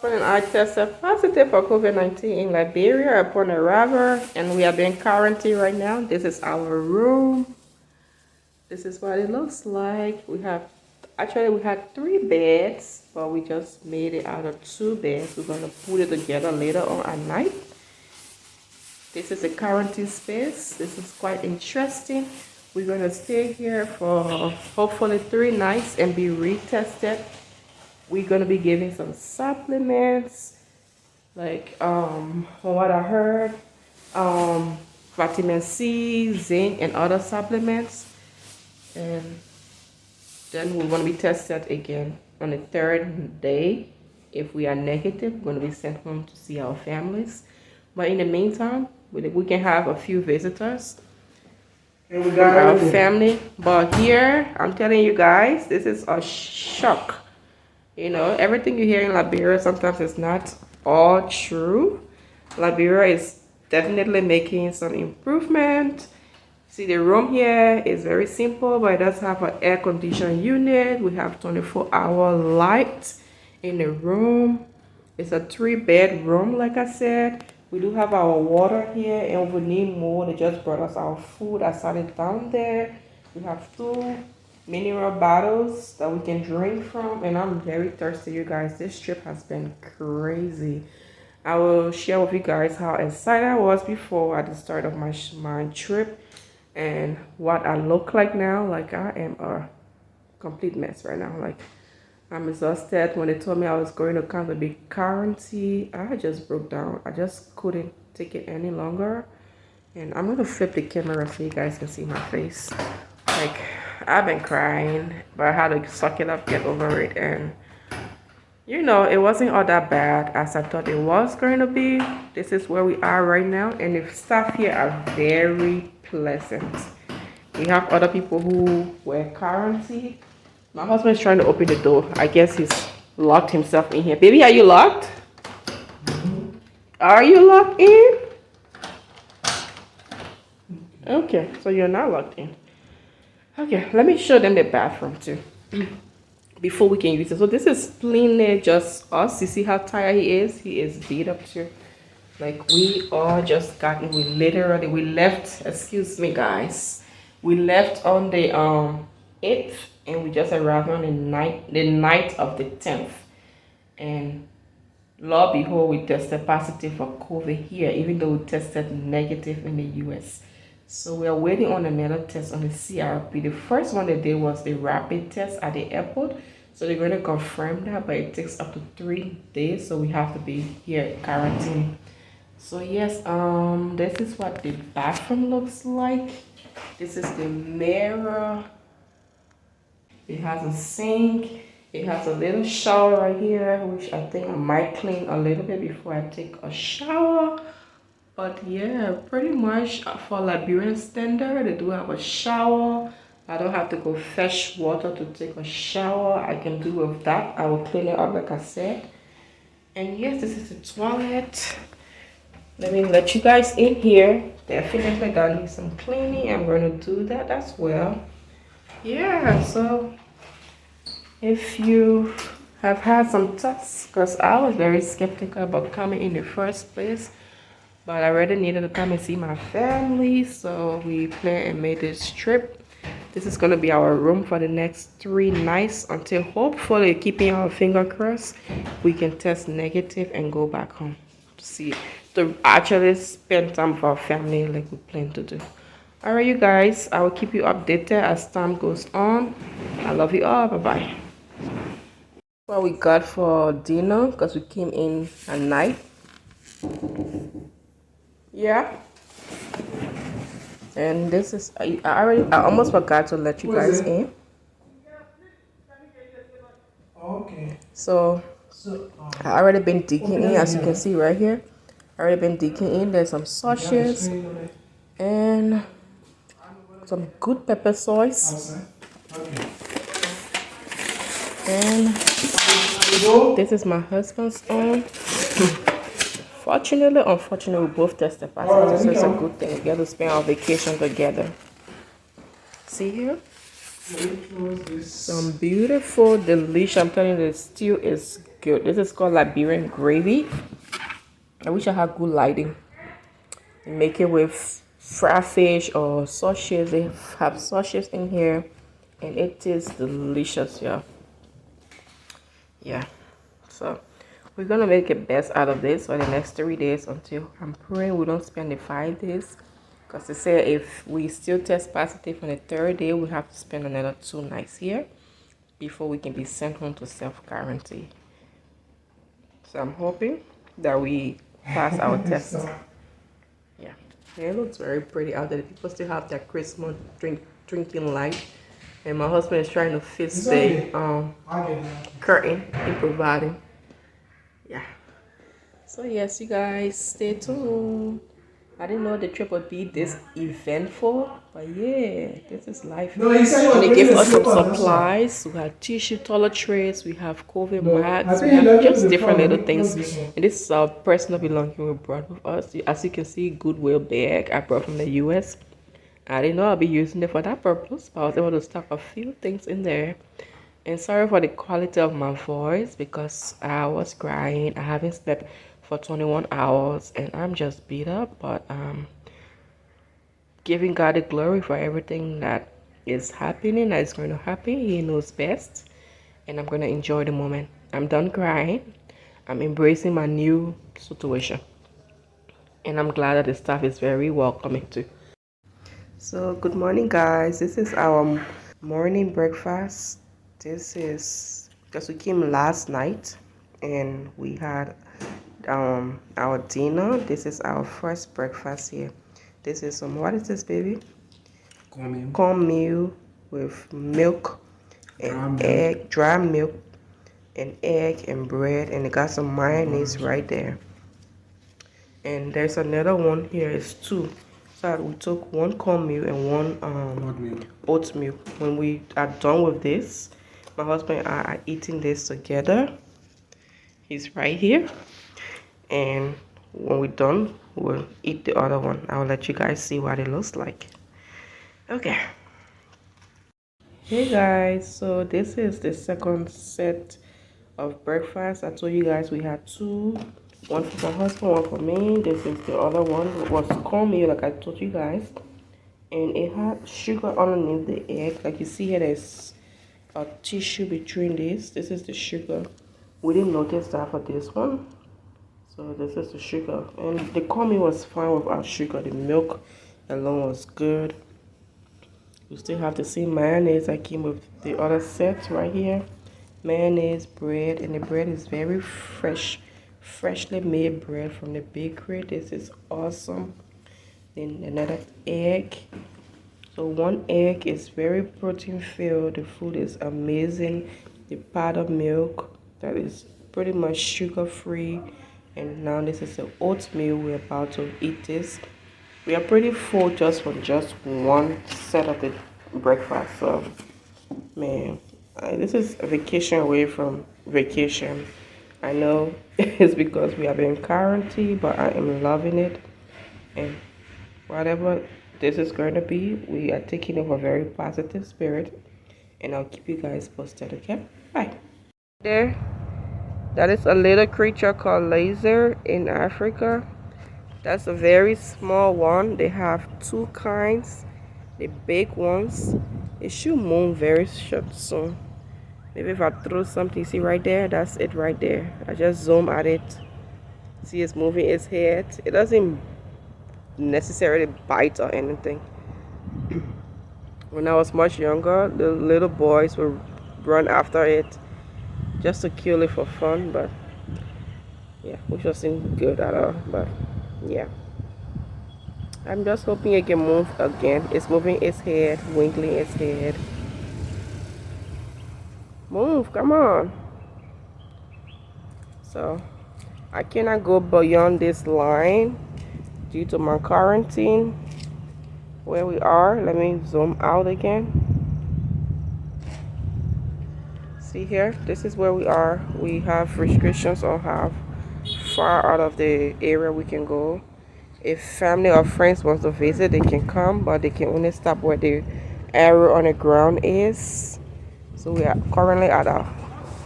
And I tested positive for COVID-19 in Liberia upon arrival, and we are being quarantined right now. This is our room. This is what it looks like. We had 3 beds, but we just made it out of 2 beds. We're gonna put it together later on at night. This is a quarantine space. This is quite interesting. We're gonna stay here for hopefully 3 nights and be retested. We're gonna be giving some supplements, like from what I heard, vitamin C, zinc, and other supplements. And then we're gonna be tested again on the 3rd day. If we are negative, we're gonna be sent home to see our families. But in the meantime, we can have a few visitors with our family. But here, I'm telling you guys, this is a shock. You know, everything you hear in Liberia sometimes is not all true. Liberia is definitely making some improvement. See, the room here is very simple, but it does have an air conditioning unit. We have 24-hour light in the room. It's a 3-bed room, like I said. We do have our water here, and if we need more, they just brought us our food. I set it down there. We have 2 mineral bottles that we can drink from, and I'm very thirsty, you guys. This trip has been crazy. I will share with you guys how excited I was before at the start of my trip and what I look like now. Like, I am a complete mess right now. Like, I'm exhausted. When they told me I was going to come to be quarantined, I just broke down. I just couldn't take it any longer. And I'm gonna flip the camera so you guys can see my face. Like, I've been crying, but I had to suck it up, get over it, and you know, it wasn't all that bad as I thought it was going to be. This is where we are right now, and the staff here are very pleasant. We have other people who were quarantined. My husband is trying to open the door. I guess he's locked himself in here. Baby, are you locked? Are you locked in? Okay, so you're not locked in. Okay, let me show them the bathroom too before we can use it. So this is plainly just us. You see how tired he is? He is beat up too. Like, we all just got in. We left, excuse me guys, we left on the 8th, and we just arrived on the night of the 10th. And lo and behold, we tested positive for COVID here, even though we tested negative in the US. So we are waiting on another test on the CRP. The first one they did was the rapid test at the airport. So they're going to confirm that, but it takes up to 3 days. So we have to be here quarantine. So yes, this is what the bathroom looks like. This is the mirror. It has a sink. It has a little shower right here, which I think I might clean a little bit before I take a shower. But yeah, pretty much for Liberian standard, they do have a shower. I don't have to go fetch water to take a shower. I can do with that. I will clean it up like I said. And yes, this is the toilet. Let me let you guys in here. Definitely that needs some cleaning. I'm going to do that as well. Yeah, so if you have had some thoughts, because I was very skeptical about coming in the first place, but I really needed to come and see my family, so we planned and made this trip. This is going to be our room for the next 3 nights until, hopefully, keeping our finger crossed, we can test negative and go back home to actually spend time with our family like we plan to do. All right, you guys, I will keep you updated as time goes on. I love you all. Bye-bye. What we got for dinner, because we came in at night. Yeah. And this is, I almost forgot to let you guys in. Okay. So I already been digging in, as you can see right here. I already been digging in. There's some sausages and some good pepper sauce. Okay. And this is my husband's own. Fortunately, unfortunately, we both tested positive, so it's a good thing. We get to spend our vacation together. See here? Some beautiful, delicious. I'm telling you, the stew is good. This is called Liberian gravy. I wish I had good lighting. You make it with fried fish or sausages. They have sausages in here, and it is delicious, yeah. Yeah. So we're gonna make the best out of this for the next 3 days until I'm praying we don't spend the 5 days. Because they say if we still test positive on the third day, we have to spend another 2 nights here before we can be sent home to self-quarantine. So I'm hoping that we pass our test. Yeah. It looks very pretty out there. People still have their Christmas drinking light. And my husband is trying to fix the curtain he provided. Yeah. So yes, you guys, stay tuned. I didn't know the trip would be this eventful, but yeah, this is life. No, he said And they bringing gave the us some slipper, supplies. We have tissue, toiletries, we have COVID No, I masks, we think he have left it just in the different front. little things. Close this one. And this is our personal belonging we brought with us. As you can see, Goodwill bag I brought from the US. I didn't know I'll be using it for that purpose, but I was able to stock a few things in there. And sorry for the quality of my voice because I was crying. I haven't slept for 21 hours and I'm just beat up, but giving God the glory for everything that is happening, that is going to happen. He knows best, and I'm going to enjoy the moment. I'm done crying. I'm embracing my new situation, and I'm glad that the staff is very welcoming too. So good morning, guys. This is our morning breakfast. This is because we came last night and we had our dinner. This is our first breakfast here. This is some, what is this, baby? Cornmeal with milk and egg, dry milk and egg and bread, and it got some mayonnaise right there. And there's another one here, it's two. So we took one cornmeal and one oatmeal. When we are done with this, my husband and I are eating this together. He's right here. And when we're done, we'll eat the other one. I'll let you guys see what it looks like. Okay. Hey guys, so this is the second set of breakfast. I told you guys we had two. One for my husband, one for me. This is the other one. It was cornmeal, like I told you guys. And it had sugar underneath the egg. Like you see here, there's a tissue between this. This is the sugar. We didn't notice that for this one. So this is the sugar. And the cornmeal was fine without sugar. The milk alone was good. We still have the same mayonnaise that came with the other sets right here. Mayonnaise, bread, and the bread is very fresh. Freshly made bread from the bakery. This is awesome. Then another egg. So one egg is very protein filled. The food is amazing. The powdered milk that is pretty much sugar free. And now this is the oatmeal. We're about to eat this. We are pretty full just from just one set of the breakfast. So man, this is a vacation away from vacation. I know it's because we have been in quarantine, but I am loving it. And whatever this is going to be, we are taking it with a very positive spirit. And I'll keep you guys posted, okay? Bye. There, that is a little creature called laser in Africa. That's a very small one. They have two kinds. The big ones, it should move very short soon. Maybe if I throw something, see right there, that's it right there. I just zoom at it. See it's moving its head. It doesn't necessarily bite or anything. When I was much younger, the little boys would run after it just to kill it for fun, but yeah, which wasn't good at all. But yeah, I'm just hoping it can move again. It's moving its head, wiggling its head. Move, come on. So I cannot go beyond this line due to my quarantine where we are. Let me zoom out again. See here, this is where we are. We have restrictions on how far out of the area we can go. If family or friends want to visit, they can come, but they can only stop where the arrow on the ground is. So we are currently at a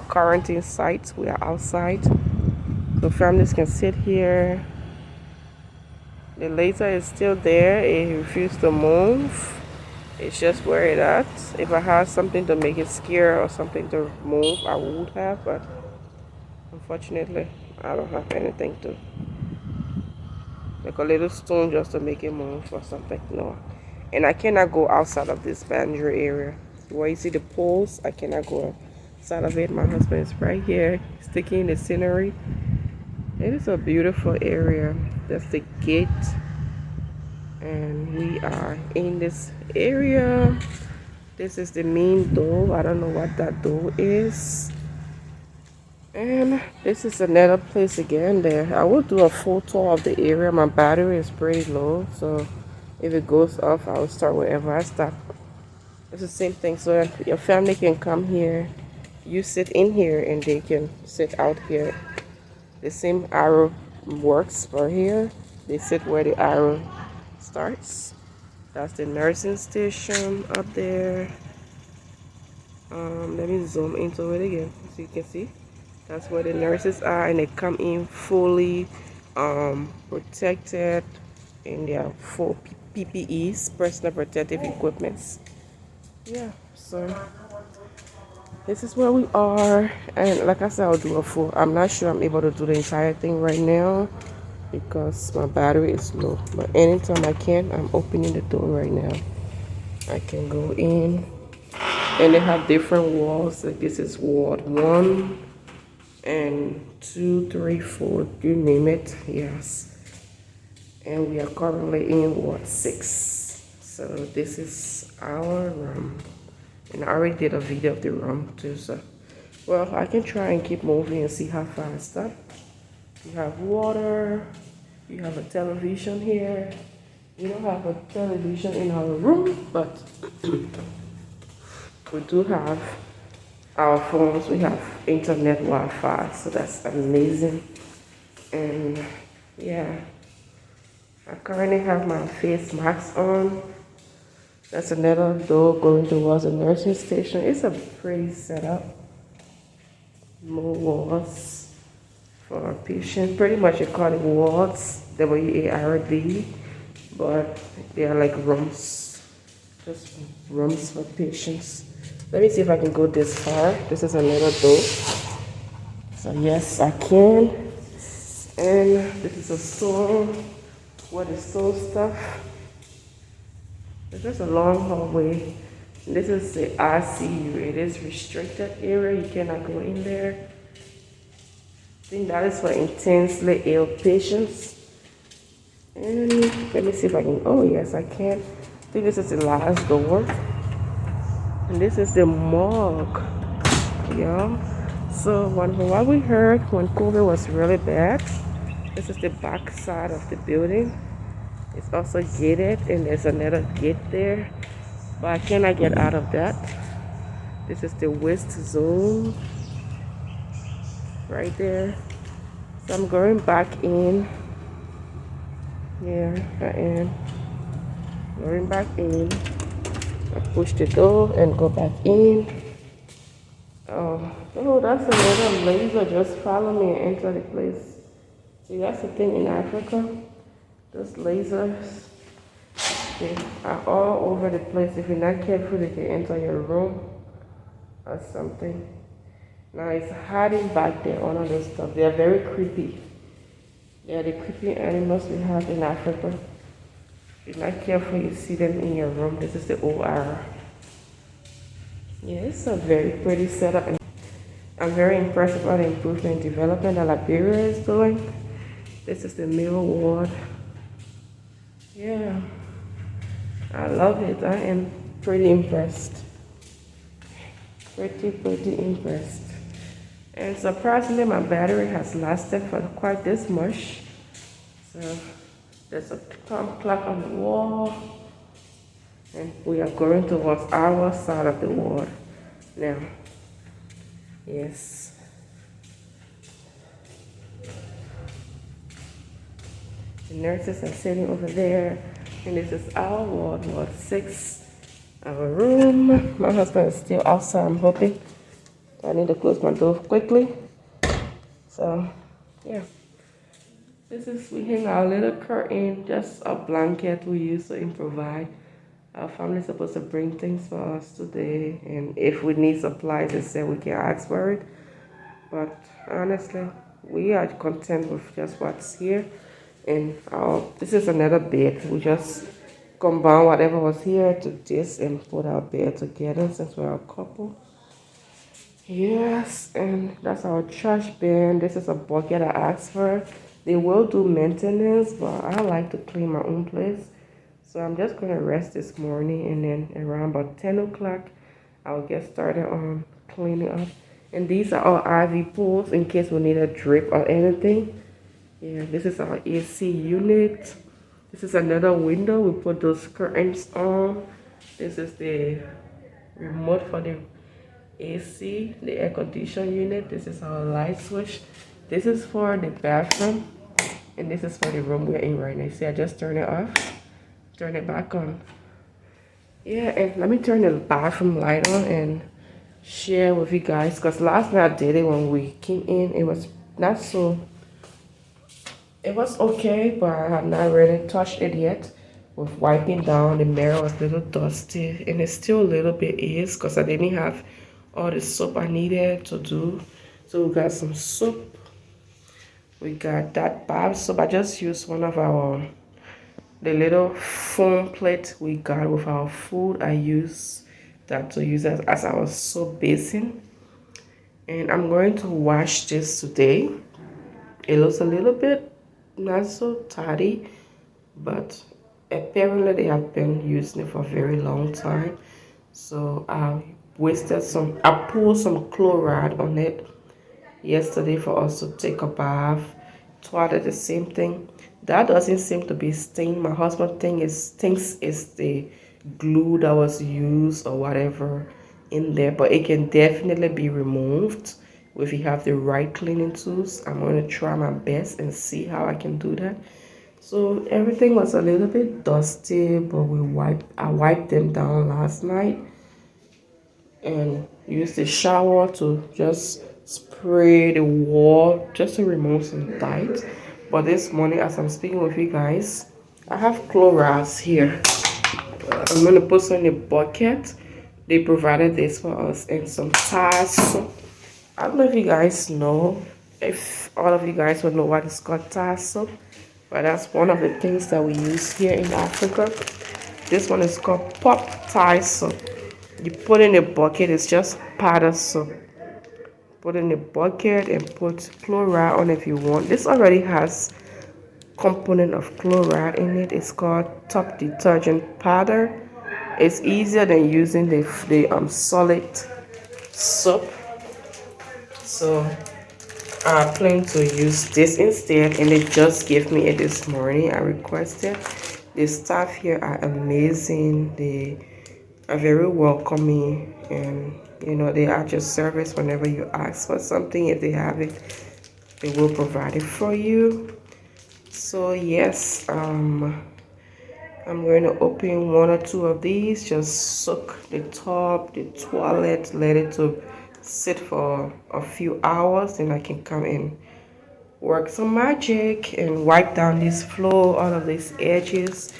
quarantine site. We are outside. So families can sit here. The laser is still there. It refused to move. It's just where it at. If I had something to make it scare or something to move, I would have, but unfortunately, I don't have anything to like a little stone just to make it move or something. No. And I cannot go outside of this boundary area. Where you see the poles, I cannot go outside of it. My husband is right here, sticking the scenery. It is a beautiful area. That's the gate. And we are in this area. This is the main door. I don't know what that door is. And this is another place again there. I will do a full tour of the area. My battery is pretty low, so if it goes off, I will start wherever I stop. It's the same thing, so your family can come here. You sit in here and they can sit out here. The same arrow works for here. They sit where the arrow starts. That's the nursing station up there. Let me zoom into it again so you can see. That's where the nurses are, and they come in fully protected in their full PPEs, personal protective equipments. Yeah, so this is where we are, and like I said, I'll do a full. I'm not sure I'm able to do the entire thing right now because my battery is low, but anytime I can, I'm opening the door right now. I can go in, and they have different walls. Like this is ward 1 and 2, 3, 4, you name it. Yes, and we are currently in ward 6. So this is our room, and I already did a video of the room too. So, well, I can try and keep moving and see how far I stop. You have water. You have a television here. We don't have a television in our room, but we do have our phones. We have internet Wi-Fi, so that's amazing. And yeah, I currently have my face mask on. That's another door going towards the nursing station. It's a pretty setup. More walls for our patients. Pretty much you call it wards, W-A-R-D, but they are like rooms, just rooms for patients. Let me see if I can go this far. This is another door. So yes, I can. And this is a store where they store stuff. It's just a long hallway. This is the ICU. It is restricted area. You cannot go in there. I think that is for intensely ill patients. And let me see if I can. Oh yes, I can. I think this is the last door. And this is the morgue. Yeah. So what we heard when COVID was really bad, this is the back side of the building. It's also gated, and there's another gate there, but I cannot get out of that. This is the waste zone right there. So I'm going back in. Yeah, I am going back in. I push the door and go back in. Oh, that's another laser just follow me and enter the place. See, that's the thing in Africa. Those lasers, they are all over the place. If you're not careful, they can enter your room or something. Now it's hiding back there, all of those stuff. They are very creepy. They are the creepy animals we have in Africa. If you're not careful, you see them in your room. This is the OR. Yeah, it's a very pretty setup. And I'm very impressed about the improvement and development that Liberia is doing. This is the male ward. Yeah, I love it. I am pretty impressed. Pretty impressed. And surprisingly, my battery has lasted for quite this much. So there's a time clock on the wall, and we are going towards our side of the wall now. Yes. The nurses are sitting over there, and this is our ward, ward 6, our room. My husband is still outside, I'm hoping. I need to close my door quickly. So, yeah. This is, we hang our little curtain, just a blanket we use to improvise. Our family's supposed to bring things for us today, and if we need supplies, they said we can ask for it. But honestly, we are content with just what's here. And this is another bed. We just combine whatever was here to this and put our bed together since we're a couple. Yes, and that's our trash bin. This is a bucket I asked for. They will do maintenance, but I like to clean my own place. So I'm just gonna rest this morning, and then around about 10 o'clock, I'll get started on cleaning up. And these are all IV pools in case we need a drip or anything. Yeah, this is our AC unit. This is another window. We put those curtains on. This is the remote for the AC, the air condition unit. This is our light switch. This is for the bathroom, and this is for the room we're in right now. See, I just turn it off, turn it back on. Yeah, and let me turn the bathroom light on and share with you guys, because last night I did it when we came in. It was not so, it was okay, but I have not really touched it yet. With wiping down, the mirror was a little dusty, and it still a little bit is because I didn't have all the soap I needed to do. So we got some soap. We got that bar soap. I just used one of the little foam plate we got with our food. I use that to use as our soap basin. And I'm going to wash this today. It looks a little bit not so tidy, but apparently they have been using it for a very long time. So I pulled some chloride on it yesterday for us to take a bath. Twice the same thing. That doesn't seem to be stained. My husband thinks it's the glue that was used or whatever in there, but it can definitely be removed if you have the right cleaning tools. I'm going to try my best and see how I can do that. So everything was a little bit dusty, but I wiped them down last night and used the shower to just spray the wall just to remove some dirt. But this morning, as I'm speaking with you guys, I have Clorox here. I'm gonna put some in a bucket. They provided this for us and some tires. I don't know if you guys know, if all of you guys will know what is called tire soap, but that's one of the things that we use here in Africa. This one is called pop tire soap. You put in a bucket, it's just powder soap. Put in a bucket and put chloride on if you want. This already has component of chloride in it. It's called top detergent powder. It's easier than using the solid soap. So I plan to use this instead, and they just gave me it this morning. I requested. The staff here are amazing. They are very welcoming, and they are just service whenever you ask for something. If they have it, they will provide it for you. So yes, I'm going to open one or two of these, just soak the tub, the toilet, let it to sit for a few hours, then I can come in, work some magic and wipe down this floor, all of these edges.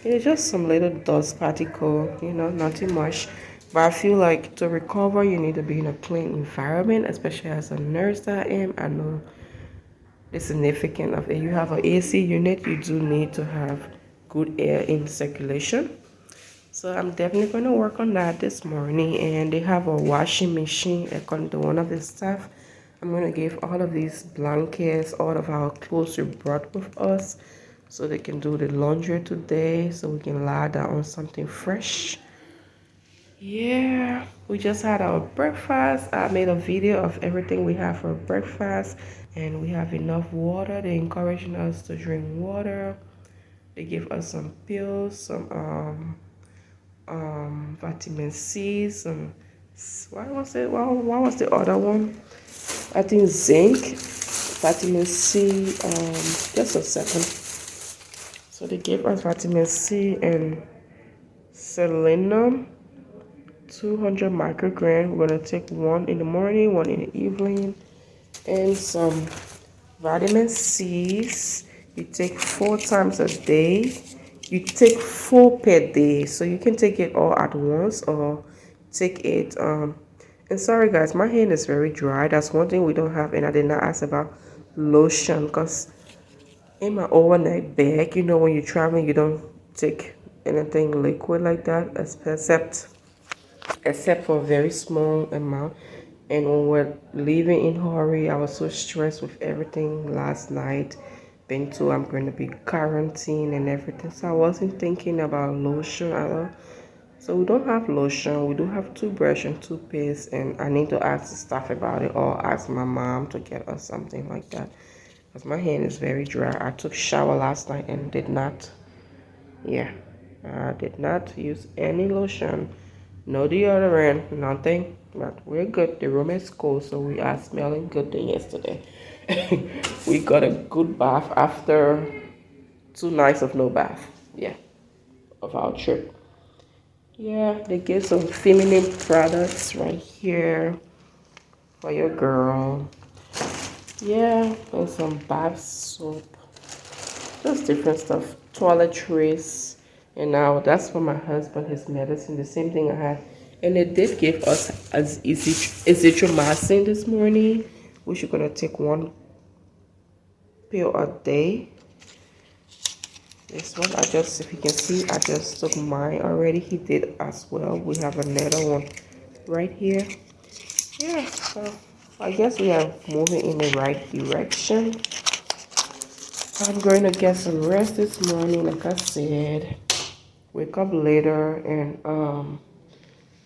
It's just some little dust particle, nothing much. But I feel like to recover, you need to be in a clean environment, especially as a nurse that I am. I know the significance of it. You have an AC unit, you do need to have good air in circulation. So I'm definitely going to work on that this morning. And they have a washing machine according to one of the staff. I'm going to give all of these blankets, all of our clothes we brought with us, so they can do the laundry today, so we can lie down on something fresh. Yeah, we just had our breakfast. I made a video of everything we have for breakfast, and we have enough water. They're encouraging us to drink water. They give us some pills, some vitamin C, some, what was it? What was the other one? I think zinc, vitamin C. Just a second. So they gave us vitamin C and selenium 200 microgram. We're gonna take one in the morning, one in the evening, and some vitamin C's. You take 4 times a day. You take 4 per day, so you can take it all at once or take it. And sorry guys, my hand is very dry. That's one thing we don't have, and I did not ask about lotion because in my overnight bag, when you're traveling, you don't take anything liquid like that, except for a very small amount. And when we're leaving in hurry, I was so stressed with everything last night. Being told I'm going to be quarantined and everything, so I wasn't thinking about lotion at all. So we don't have lotion. We do have toothbrush and toothpaste, and I need to ask the staff about it or ask my mom to get us something like that because my hand is very dry. I took shower last night and did not. Yeah, I did not use any lotion. No deodorant, nothing. But we're good. The room is cool, so we are smelling good than yesterday. We got a good bath after 2 nights of no bath. Yeah, of our trip. Yeah, they give some feminine products right here for your girl. Yeah, and some bath soap. Just different stuff. Toiletries. And now that's for my husband, his medicine. The same thing I had. And they did give us as azithromycin this morning, which you're gonna take 1 pill a day. This one, if you can see, I just took mine already. He did as well. We have another one right here. Yeah, so I guess we are moving in the right direction. I'm going to get some rest this morning, like I said. Wake up later and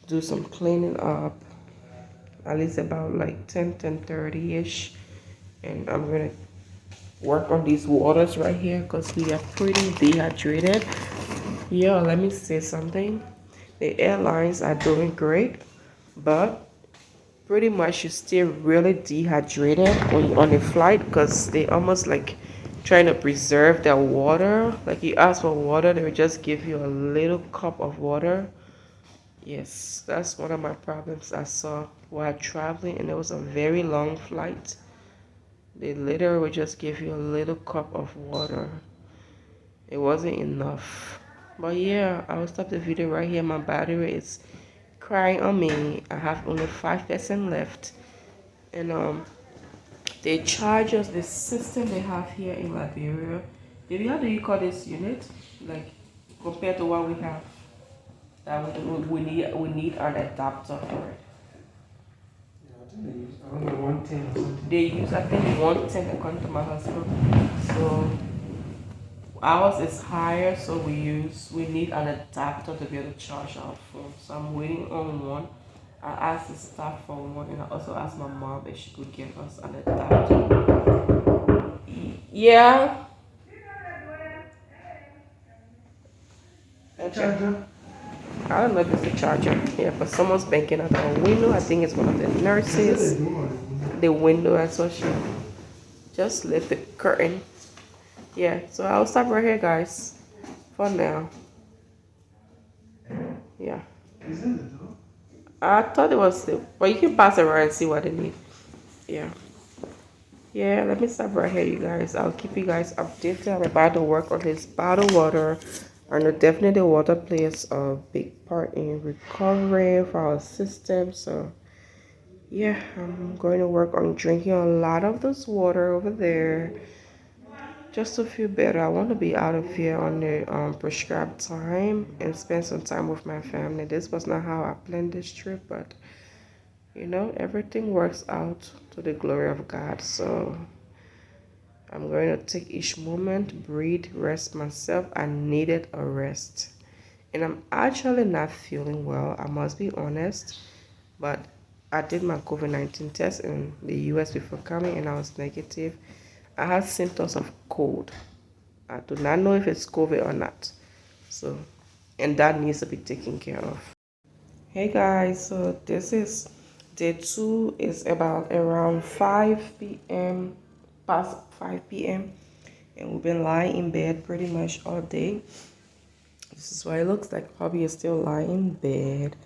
do some cleaning up. At least about like 10:30ish. And I'm going to work on these waters right here because we are pretty dehydrated. Yeah, let me say something. The airlines are doing great, but pretty much you stay really dehydrated when you're on a flight because they almost like trying to preserve their water. Like you ask for water, they will just give you a little cup of water. Yes, that's one of my problems I saw while traveling, and it was a very long flight. They literally would just give you a little cup of water. It wasn't enough. But yeah, I will stop the video right here. My battery is crying on me. I have only 5% left. And they charge us the system they have here in Liberia. Baby, how do you call this unit? Like compared to what we have? That we need an adapter for it. Yeah, I think they use around 110 or something. They use I think 110 according to my husband. So ours is higher, so we need an adapter to be able to charge our phone. So I'm waiting on one. I asked the staff for one, and I also asked my mom if she could give us an adapter. Yeah. Okay. Charger? I don't know if it's a charger. Yeah, but someone's banking at our window. I think it's one of the Is it nurses. a new one? The window, I saw she just lift the curtain. Yeah, so I'll stop right here, guys, for now. Yeah. Is it the door? I thought it was the, but you can pass it around and see what they need. Yeah. Yeah, let me stop right here, you guys. I'll keep you guys updated. I'm about to work on this bottled water. I know definitely water plays a big part in recovery for our system. So, yeah, I'm going to work on drinking a lot of this water over there just to feel better. I want to be out of here on the prescribed time and spend some time with my family. This was not how I planned this trip, but everything works out to the glory of God. So I'm going to take each moment, breathe, rest myself. I needed a rest. And I'm actually not feeling well, I must be honest. But I did my COVID-19 test in the US before coming and I was negative. I had symptoms of cold. I do not know if it's COVID or not. So, and that needs to be taken care of. Hey guys, so this is day 2. It's about around 5 p.m. past 5 p.m. and we've been lying in bed pretty much all day. This is what it looks like. Hubby is still lying in bed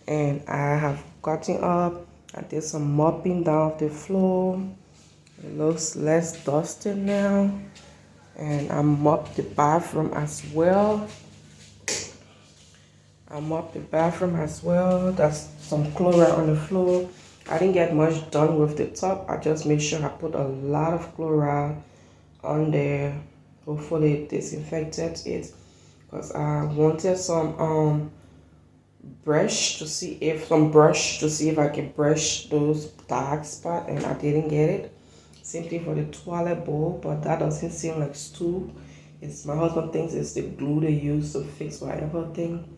And I have gotten up. I did some mopping down the floor. It looks less dusty now. And I mopped the bathroom as well. I mopped the bathroom as well. That's some chloride on the floor. I didn't get much done with the top. I just made sure I put a lot of chloride on there. Hopefully it disinfected it. Because I wanted some brush to see if I can brush those dark spots, and I didn't get it. Same thing for the toilet bowl, but that doesn't seem like stool. It's my husband thinks it's the glue they use to fix whatever thing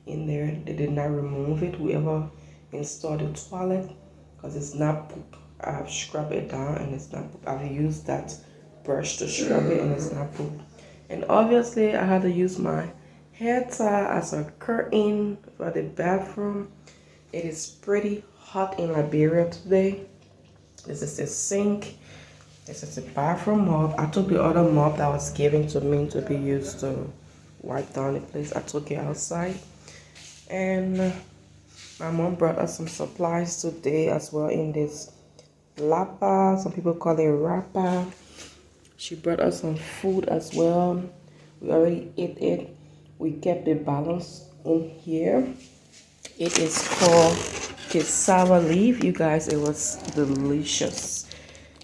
in there. They did not remove it, whoever installed the toilet, because it's not poop. I've scrubbed it down and it's not poop. I've used that brush to scrub it and it's not poop. And obviously I had to use my hair tie as a curtain for the bathroom. It is pretty hot in Liberia today. This is the sink. This is the bathroom mop. I took the other mop that was given to me to be used to wipe down the place. I took it outside. And my mom brought us some supplies today as well in this lapa. Some people call it wrapper. She brought us some food as well. We already ate it. We kept the balance in here. It is called cassava leaf. You guys, it was delicious.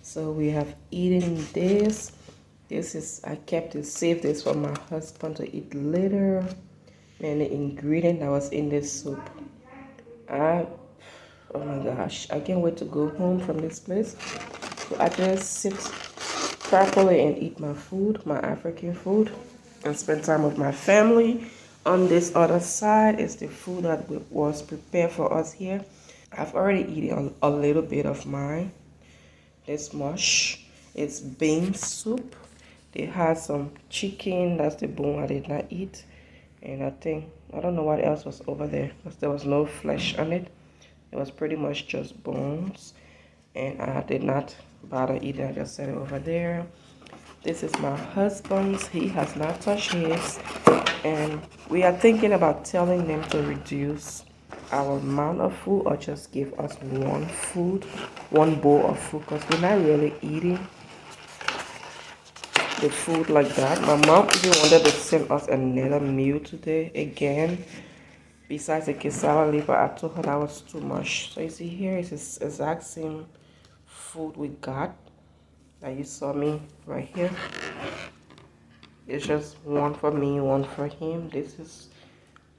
So we have eaten this. This is, I kept it, saved this for my husband to eat later. And the ingredient that was in this soup. Oh my gosh, I can't wait to go home from this place. So I just sit properly and eat my food, my African food, and spend time with my family. On this other side is the food that was prepared for us here. I've already eaten a little bit of mine. This mush. It's bean soup. They had some chicken. That's the bone I did not eat. And I don't know what else was over there, because there was no flesh on it. It was pretty much just bones. And I did not bother eating. I just set it over there. This is my husband's. He has not touched his. And we are thinking about telling them to reduce our amount of food, or just give us one bowl of food, because we're not really eating the food like that. My mom even wanted to send us another meal today again, besides the cassava leaf, but I told her that was too much. So you see here is the exact same food we got that you saw me right here. It's just one for me, one for him. This is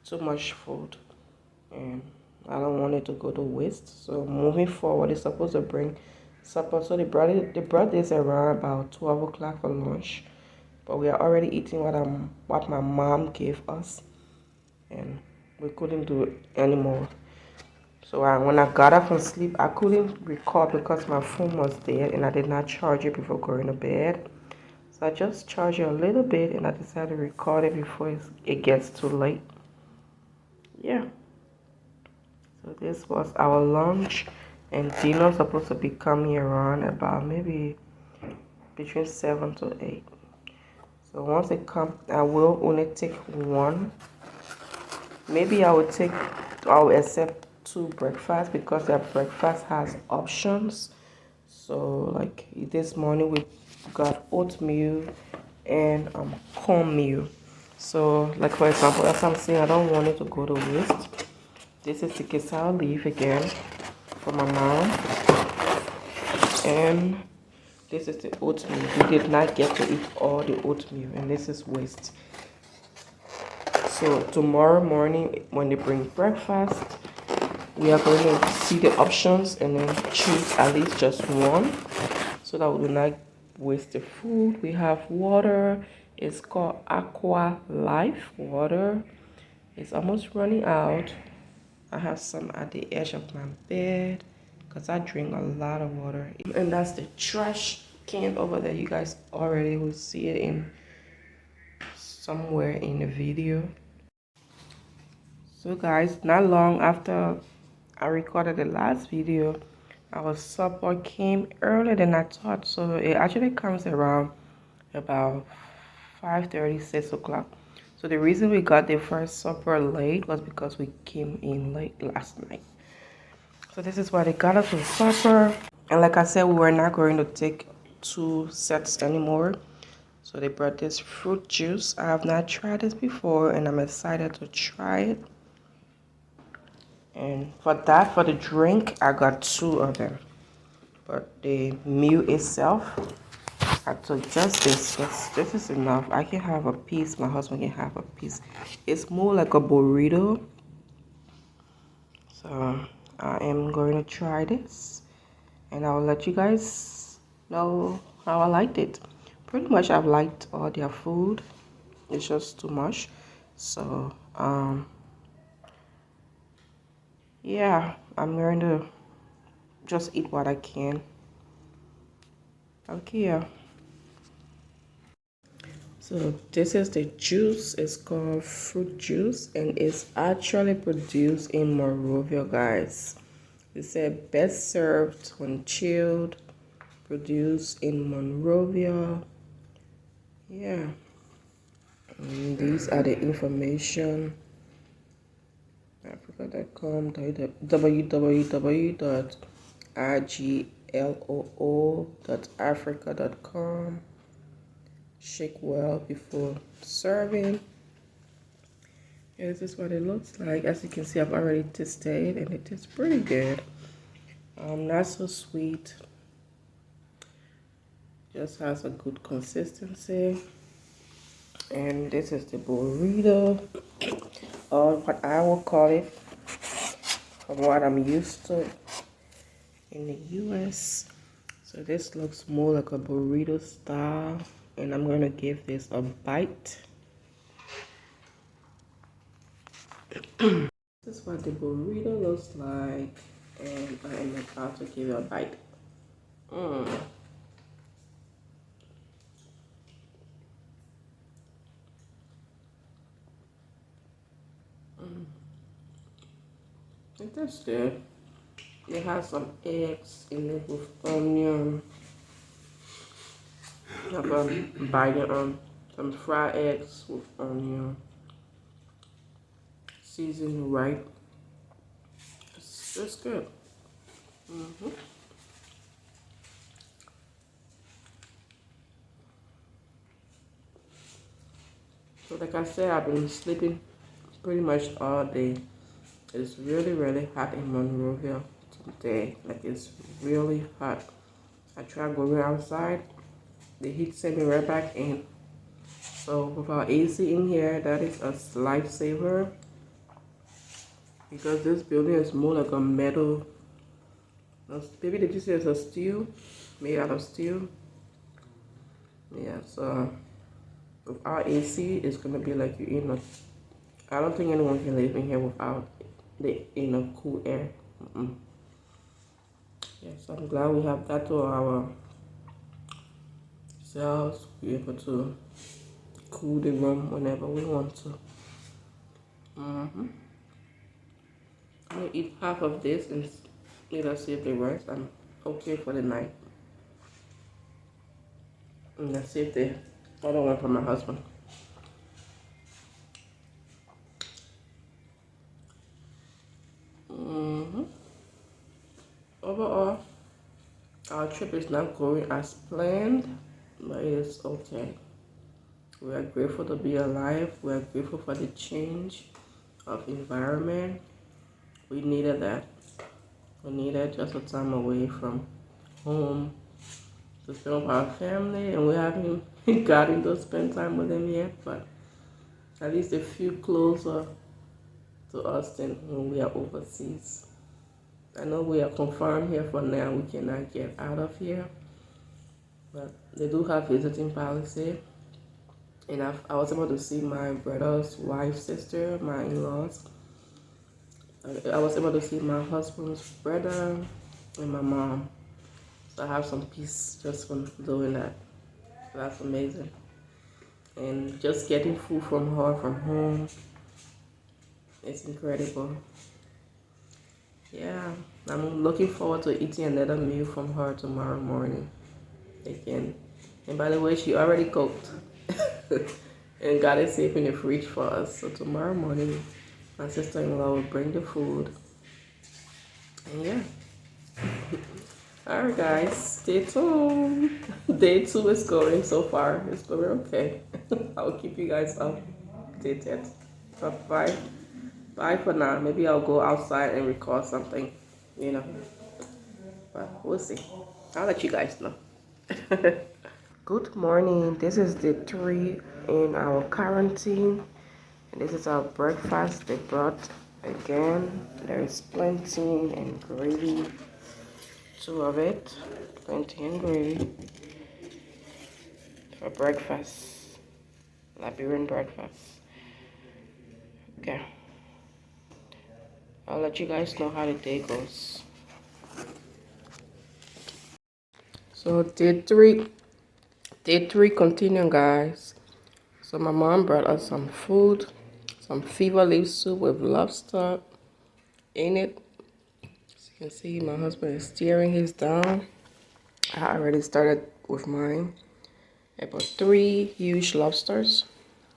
too much food, and I don't want it to go to waste. So moving forward, it's supposed to bring supper. So they brought this around about 12 o'clock for lunch, but we are already eating what my mom gave us, and we couldn't do it anymore. So when I got up from sleep, I couldn't record because my phone was dead and I did not charge it before going to bed. So I just charged it a little bit and I decided to record it before it gets too late. Yeah. So this was our lunch, and dinner supposed to be coming around about maybe between 7 to 8. So once it comes, I will only take one. Maybe I will accept 2 breakfasts, because their breakfast has options. So like this morning we got oatmeal and cornmeal. So like for example, as I'm saying, I don't want it to go to waste. This is the cassava leaf again for my mom, and this is the oatmeal. We did not get to eat all the oatmeal, and this is waste. So tomorrow morning when they bring breakfast, we are going to see the options and then choose at least just one, so that we do not waste the food. We have water. It's called Aqua Life water. It's almost running out. I have some at the edge of my bed because I drink a lot of water. And that's the trash can over there. You guys already will see it in somewhere in the video. So guys, not long after I recorded the last video, our supper came earlier than I thought. So it actually comes around about 5:30, 6 o'clock. So the reason we got the first supper late was because we came in late last night. So this is why they got us for supper. And like I said, we were not going to take 2 sets anymore. So they brought this fruit juice. I have not tried this before and I'm excited to try it. And for the drink, I got 2 of them. But the meal itself, I took just this. This is enough. I can have a piece. My husband can have a piece. It's more like a burrito. So I am going to try this. And I will let you guys know how I liked it. Pretty much I've liked all their food. It's just too much. So yeah, I'm going to just eat what I can. Okay, yeah. So this is the juice. It's called fruit juice and it's actually produced in Monrovia, guys. It said best served when chilled, produced in Monrovia. Yeah. And these are the information. Africa.com, www.igloo.africa.com. Shake well before serving. Yeah, this is what it looks like. As you can see, I've already tasted and it tastes pretty good. Not so sweet. Just has a good consistency. And this is the burrito, or what I will call it, from what I'm used to in the US. So this looks more like a burrito style, and I'm gonna give this a bite. This is what the burrito looks like, and I am about to give it a bite. It tastes good. It has some eggs in it with onion. Like a bite on some fried eggs with onion. Seasoned right. It's good. So like I said, I've been sleeping pretty much all day. It's really, really hot in Monrovia today. Like it's really hot. I tried going outside. The heat sent me right back in. So with our AC in here, that is a lifesaver. Because this building is more like a metal. Maybe did you say it's a steel? Made out of steel? Yeah, so with our AC, it's gonna be like you're in a. I don't think anyone can live in here without the cool air. Yes, I'm glad we have that to our cells. We're able to cool the room whenever we want to. I'm gonna eat half of this and let us save the rest. I'm okay for the night. And let's save the other one for my husband. Overall, our trip is not going as planned, but it's okay. We are grateful to be alive. We are grateful for the change of environment. We needed that. We needed just a time away from home to spend with our family, and we haven't gotten to spend time with them yet, but at least a few closer to us than when we are overseas. I know we are confined here for now. We cannot get out of here, but they do have visiting policy. And I was able to see my brother's wife's sister, my in-laws. I was able to see my husband's brother and my mom. So I have some peace just from doing that. So that's amazing. And just getting food from her from home, it's incredible. Yeah, I'm looking forward to eating another meal from her tomorrow morning again. And by the way, she already cooked. and got it safe in the fridge for us. So tomorrow morning, my sister-in-law will bring the food. And yeah. Alright guys, stay tuned. Day 2 is going so far. It's going okay. I'll keep you guys updated. But bye. Bye for now. Maybe I'll go outside and record something, you know. But we'll see. I'll let you guys know. Good morning. This is day 3 in our quarantine. And this is our breakfast they brought again. There is plantain and gravy. 2 of it. Plantain and gravy. For breakfast. Liberian breakfast. Okay. I'll let you guys know how the day goes. So day 3 continue guys. So my mom brought us some food, some fever leaf soup with lobster in it. As you can see, my husband is stirring his down. I already started with mine. I put 3 huge lobsters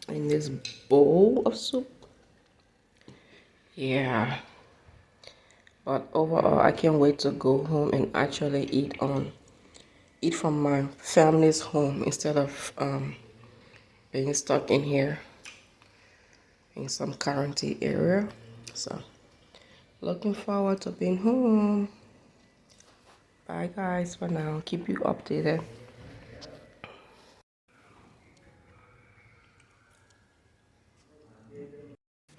in this bowl of soup. Yeah. But overall, I can't wait to go home and actually eat from my family's home instead of being stuck in here in some quarantine area. So looking forward to being home. Bye guys for now. Keep you updated.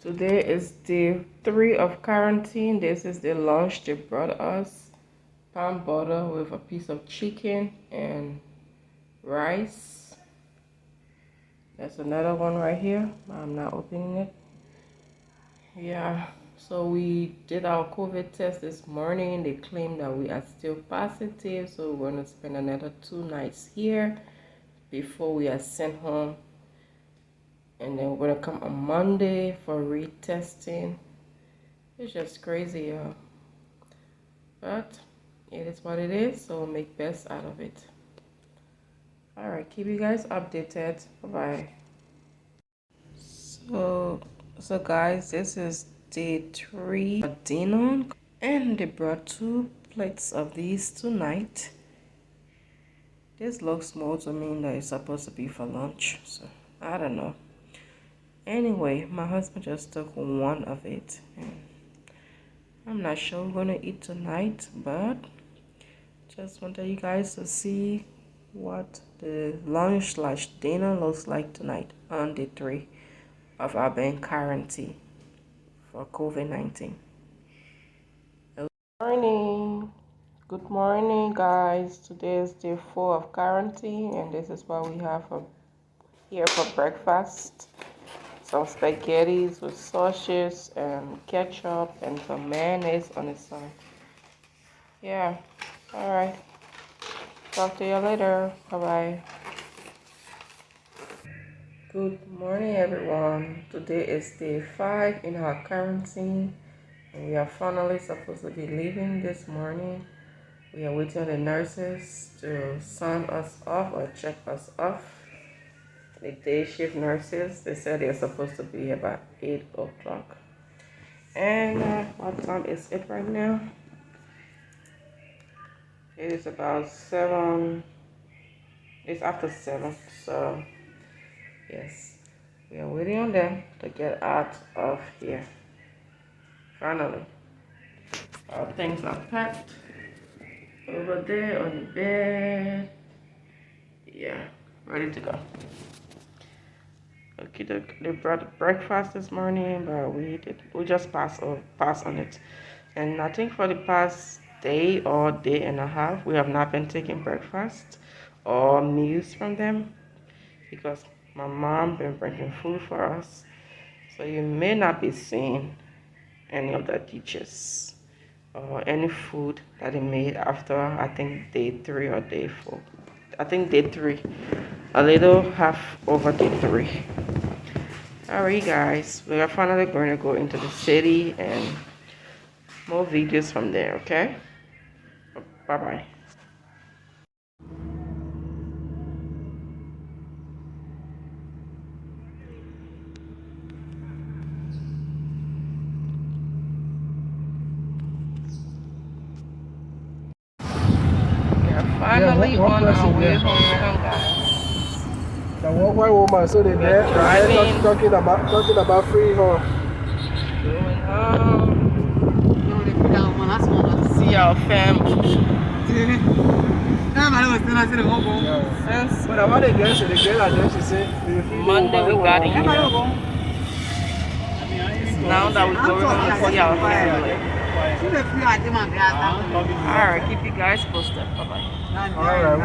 Today is day 3 of quarantine. This is the lunch they brought us. Pan butter with a piece of chicken and rice. There's another one right here. I'm not opening it. Yeah, so we did our COVID test this morning. They claimed that we are still positive, so we're going to spend another 2 nights here before we are sent home. And then we're going to come on Monday for retesting. It's just crazy, y'all. But it is what it is, so we'll make best out of it. Alright, keep you guys updated. Bye-bye. So guys, this is day 3 for dinner. And they brought 2 plates of these tonight. This looks more to me that it's supposed to be for lunch, so I don't know. Anyway, my husband just took one of it. And I'm not sure we're gonna eat tonight, but just wanted you guys to see what the lunch / dinner looks like tonight on day 3 of our being quarantine for COVID-19. Good morning. Good morning, guys. Today is day 4 of quarantine, and this is what we have here for breakfast. Some spaghettis with sausages and ketchup and some mayonnaise on the side. Yeah. All right. Talk to you later. Bye-bye. Good morning, everyone. Today is day 5 in our quarantine, and we are finally supposed to be leaving this morning. We are waiting on the nurses to sign us off or check us off. The day shift nurses, they said they're supposed to be about 8 o'clock. And what time is it right now? It is about 7. It's after 7. So, yes, we are waiting on them to get out of here. Finally, our things are packed over there on the bed. Yeah, ready to go. Okay, they brought breakfast this morning, but we just pass on it. And I think for the past day or day and a half, we have not been taking breakfast or meals from them because my mom been bringing food for us. So you may not be seeing any of the dishes or any food that they made after I think day 3 or day 4. I think day 3, a little half over day 3. Alright guys, we are finally going to go into the city and more videos from there, okay? Bye bye. currently one on our person way there. home now, guys. The one white woman, so they there driving. talking about free home. Going home. See our family. Since But about the girl, she said, Monday we got here. Now that we're going home to see our family. Alright, keep you guys posted. Bye bye. All right.